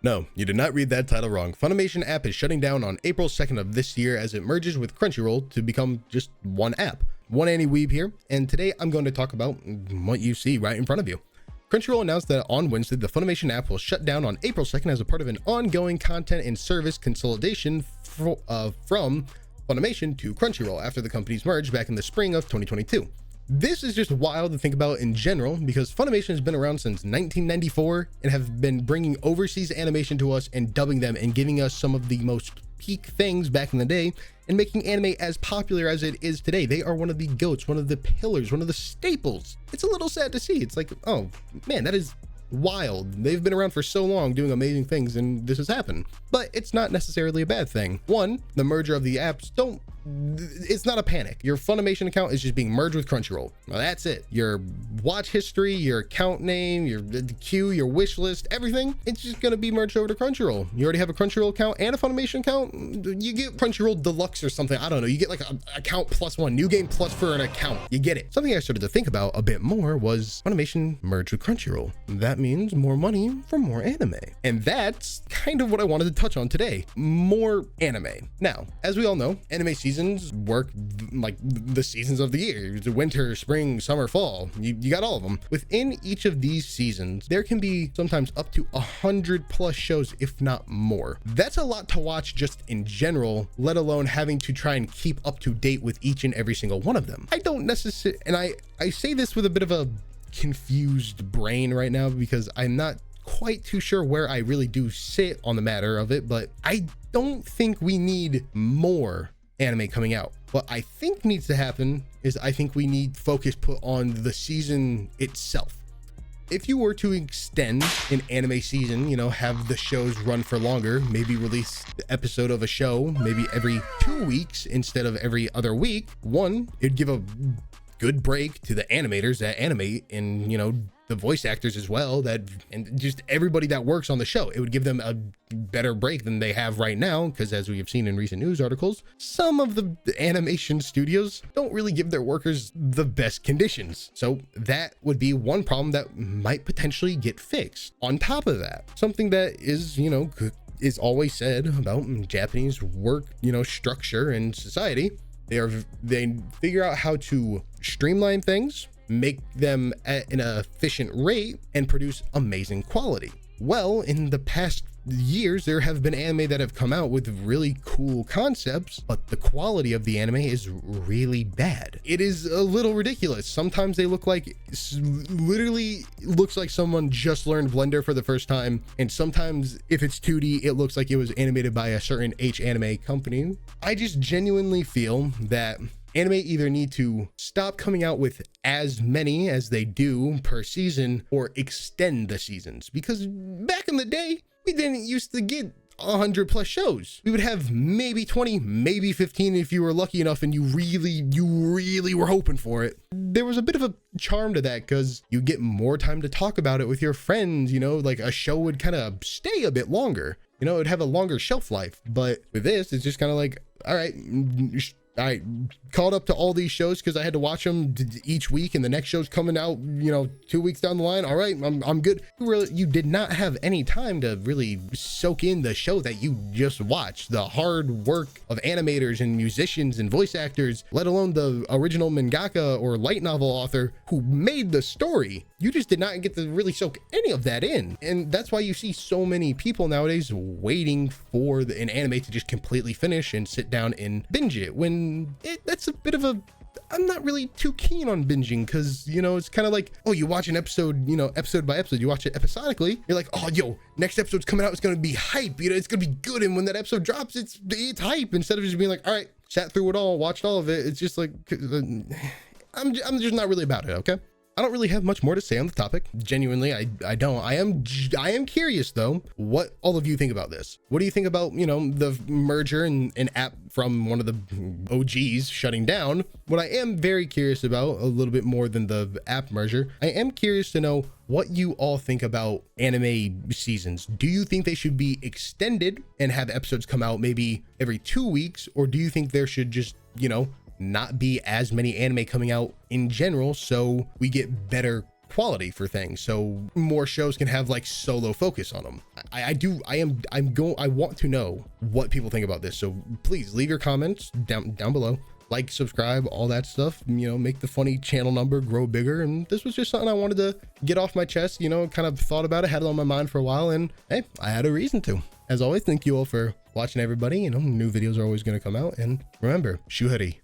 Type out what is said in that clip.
No, you did not read that title wrong. Funimation app is shutting down on April 2nd of this year as it merges with Crunchyroll to become just one app. One Weeb here, and today I'm going to talk about what you see right in front of you. Crunchyroll announced that on Wednesday, the Funimation app will shut down on April 2nd as a part of an ongoing content and service consolidation from Funimation to Crunchyroll after the companies merged back in the spring of 2022. This is just wild to think about in general because Funimation has been around since 1994 and have been bringing overseas animation to us and dubbing them and giving us some of the most peak things back in the day and making anime as popular as it is today. They are one of the goats, one of the pillars, one of the staples. It's a little sad to see. It's like, oh man, that is wild. They've been around for so long doing amazing things and this has happened, but it's not necessarily a bad thing. One, the merger of the apps it's not a panic. Your Funimation account is just being merged with Crunchyroll. Well, that's it. Your watch history, your account name, your queue, your wish list, everything, it's just going to be merged over to Crunchyroll. You already have a Crunchyroll account and a Funimation account. You get Crunchyroll Deluxe or something. I don't know. You get like an account plus one, new game plus for an account. You get it. Something I started to think about a bit more was Funimation merged with Crunchyroll. That means more money for more anime. And that's kind of what I wanted to touch on today. More anime. Now, as we all know, anime seasons work like the seasons of the year. Winter, spring, summer, fall. You got all of them. Within each of these seasons, there can be sometimes up to 100+ shows, if not more. That's a lot to watch just in general, let alone having to try and keep up to date with each and every single one of them. I don't necessarily, and I say this with a bit of a confused brain right now because I'm not quite too sure where I really do sit on the matter of it, but I don't think we need more anime coming out. What I think needs to happen is I think we need focus put on the season itself. If you were to extend an anime season, have the shows run for longer, maybe release the episode of a show maybe every 2 weeks instead of every other week, one, it'd give a good break to the animators that animate and the voice actors as well, and just everybody that works on the show. It would give them a better break than they have right now, because as we have seen in recent news articles, some of the animation studios don't really give their workers the best conditions. So that would be one problem that might potentially get fixed. On top of that, something that is is always said about Japanese work structure and society, they figure out how to streamline things, make them at an efficient rate, and produce amazing quality. Well, in the past years, there have been anime that have come out with really cool concepts, but the quality of the anime is really bad. It is a little ridiculous. Sometimes they literally looks like someone just learned Blender for the first time, and sometimes if it's 2D, it looks like it was animated by a certain anime company. I just genuinely feel that anime either need to stop coming out with as many as they do per season or extend the seasons, because back in the day, we didn't used to get 100+ shows. We would have maybe 20, maybe 15 if you were lucky enough and you really were hoping for it. There was a bit of a charm to that because you get more time to talk about it with your friends, like a show would kind of stay a bit longer. It'd have a longer shelf life. But with this, it's just kind of like, all right, I caught up to all these shows because I had to watch them each week, and the next show's coming out 2 weeks down the line. All right, I'm good. You did not have any time to really soak in the show that you just watched, the hard work of animators and musicians and voice actors, let alone the original mangaka or light novel author who made the story. You just did not get to really soak any of that in, and that's why you see so many people nowadays waiting for an anime to just completely finish and sit down and binge it, when that's a bit of a, I'm not really too keen on binging because it's kind of like, oh, you watch an episode episode by episode, you watch it episodically, you're like, oh next episode's coming out, it's gonna be hype, it's gonna be good, and when that episode drops, it's hype, instead of just being like, all right, sat through it all, watched all of it. It's just like, I'm just not really about it. Okay, I don't really have much more to say on the topic. Genuinely, I don't. I am curious though, what all of you think about this. What do you think about, the merger and an app from one of the OGs shutting down? What I am very curious about, a little bit more than the app merger, I am curious to know what you all think about anime seasons. Do you think they should be extended and have episodes come out maybe every 2 weeks? Or do you think there should just, not be as many anime coming out in general so we get better quality for things, so more shows can have like solo focus on them. I want to know what people think about this, so please leave your comments down below. Like, subscribe, all that stuff, you know, make the funny channel number grow bigger. And this was just something I wanted to get off my chest, you know, kind of thought about it, had it on my mind for a while, and hey, I had a reason to. As always, thank you all for watching, everybody. You know, new videos are always going to come out, and remember, Shuhari.